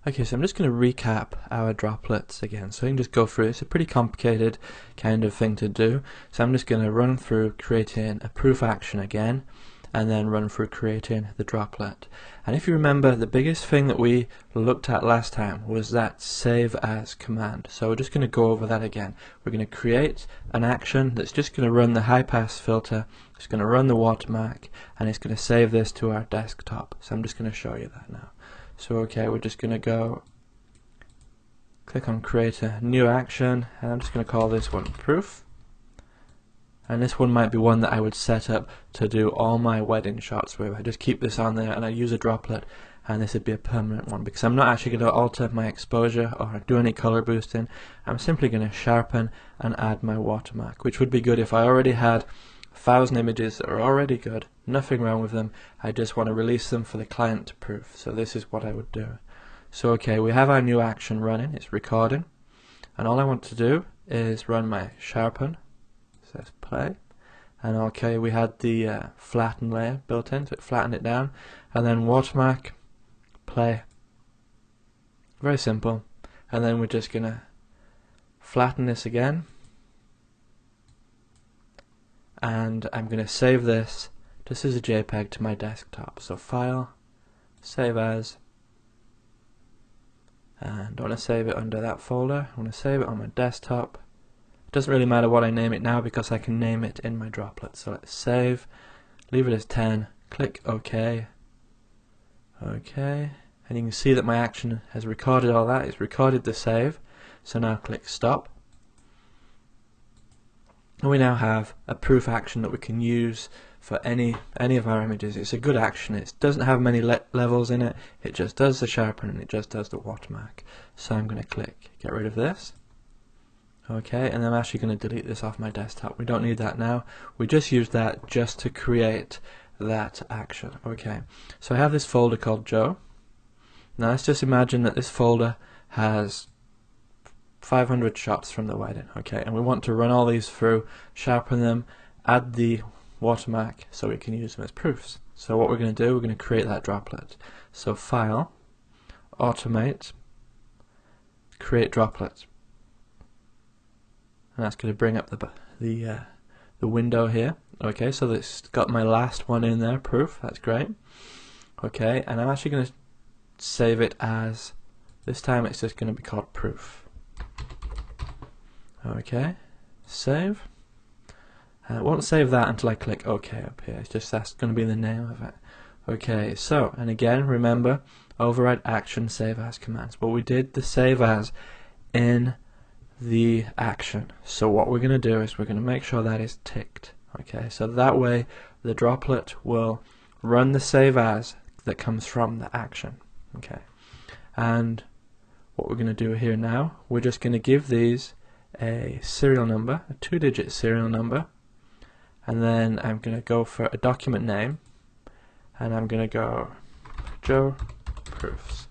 Okay, so I'm just going to recap our droplets again, so you can just go through. It's a pretty complicated kind of thing to do, so I'm just going to run through creating a proof action again, and then run through creating the droplet. And if you remember, the biggest thing that we looked at last time was that save as command. So we're just going to go over that again. We're going to create an action that's just going to run the high pass filter, it's going to run the watermark, and it's going to save this to our desktop. So I'm just going to show you that now. So okay, we're just going to go click on create a new action, and I'm just going to call this one proof. And this one might be one that I would set up to do all my wedding shots with. I just keep this on there and I use a droplet, and this would be a permanent one because I'm not actually going to alter my exposure or do any color boosting. I'm simply going to sharpen and add my watermark, which would be good if I already had 1,000 images that are already good, nothing wrong with them. I just want to release them for the client to proof. So this is what I would do. So okay, we have our new action running, it's recording, and all I want to do is run my sharpen. Says play, and okay, we had the flatten layer built in, so it flattened it down, and then watermark, play, very simple. And then we're just gonna flatten this again, and I'm gonna save this just as a JPEG to my desktop. So file, save as, and I don't want to save it under that folder, I want to save it on my desktop. Doesn't really matter what I name it now because I can name it in my droplet. So let's save, leave it as 10, click OK, OK, and you can see that my action has recorded all that, it's recorded the save. So now click stop, and we now have a proof action that we can use for any of our images. It's a good action, it doesn't have many levels in it, it just does the sharpen and it just does the watermark. So I'm going to click get rid of this. Okay, and I'm actually going to delete this off my desktop. We don't need that now. We just used that just to create that action. Okay, so I have this folder called Joe. Now let's just imagine that this folder has 500 shots from the wedding. Okay, and we want to run all these through, sharpen them, add the watermark so we can use them as proofs. So what we're going to do, we're going to create that droplet. So file, automate, create droplet. And that's going to bring up the window here. Okay, so it's got my last one in there, proof, that's great. Okay, and I'm actually going to save it as, this time it's just going to be called proof. Okay, save. I won't save that until I click OK up here, it's just that's going to be the name of it. Okay, so, and again, remember, override action, save as commands. But we did the save as in the action. So what we're going to do is we're going to make sure that is ticked. Okay, so that way the droplet will run the save as that comes from the action. Okay, and what we're going to do here now, we're just going to give these a serial number, a 2-digit serial number, and then I'm going to go for a document name, and I'm going to go Joe Proofs.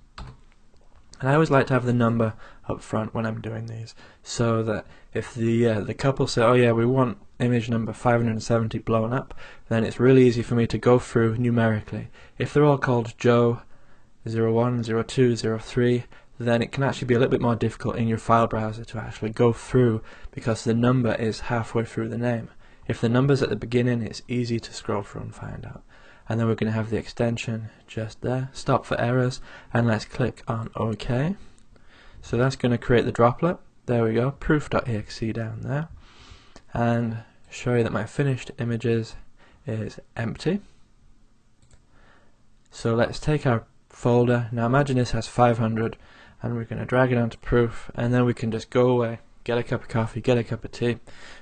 And I always like to have the number up front when I'm doing these, so that if the couple say, oh yeah, we want image number 570 blown up, then it's really easy for me to go through numerically. If they're all called Joe 01, 02, 03, then it can actually be a little bit more difficult in your file browser to actually go through because the number is halfway through the name. If the number's at the beginning, it's easy to scroll through and find out. And then we're going to have the extension just there, stop for errors, and let's click on OK. So that's going to create the droplet. There we go, proof.exe down there, and show you that my finished images is empty. So let's take our folder. Now imagine this has 500, and we're going to drag it onto proof, and then we can just go away, get a cup of coffee, get a cup of tea.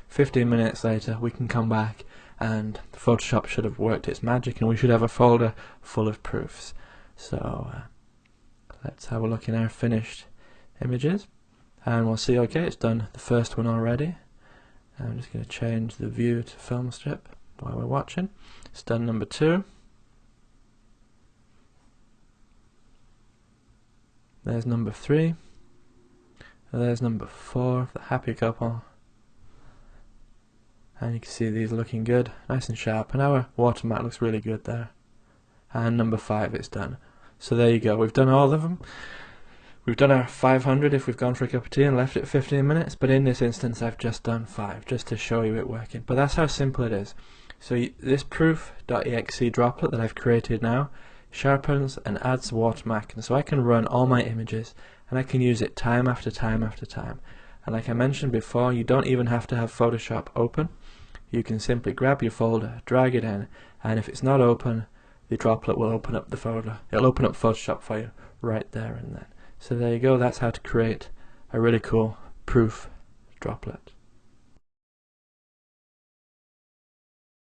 15 minutes later we can come back and Photoshop should have worked its magic and we should have a folder full of proofs. So let's have a look in our finished images, and we'll see, okay, it's done the first one already. I'm just going to change the view to film strip while we're watching. It's done number 2. There's number 3. And there's number 4, the happy couple. And you can see these looking good, nice and sharp, and our watermark looks really good there. And number 5 is done. So there you go, we've done all of them. We've done our 500 if we've gone for a cup of tea and left it 15 minutes, but in this instance I've just done 5, just to show you it working. But that's how simple it is. So this proof.exe droplet that I've created now sharpens and adds watermark, and so I can run all my images and I can use it time after time after time. And like I mentioned before, you don't even have to have Photoshop open. You can simply grab your folder, drag it in, and if it's not open, the droplet will open up the folder. It'll open up Photoshop for you right there and then. So there you go, that's how to create a really cool proof droplet.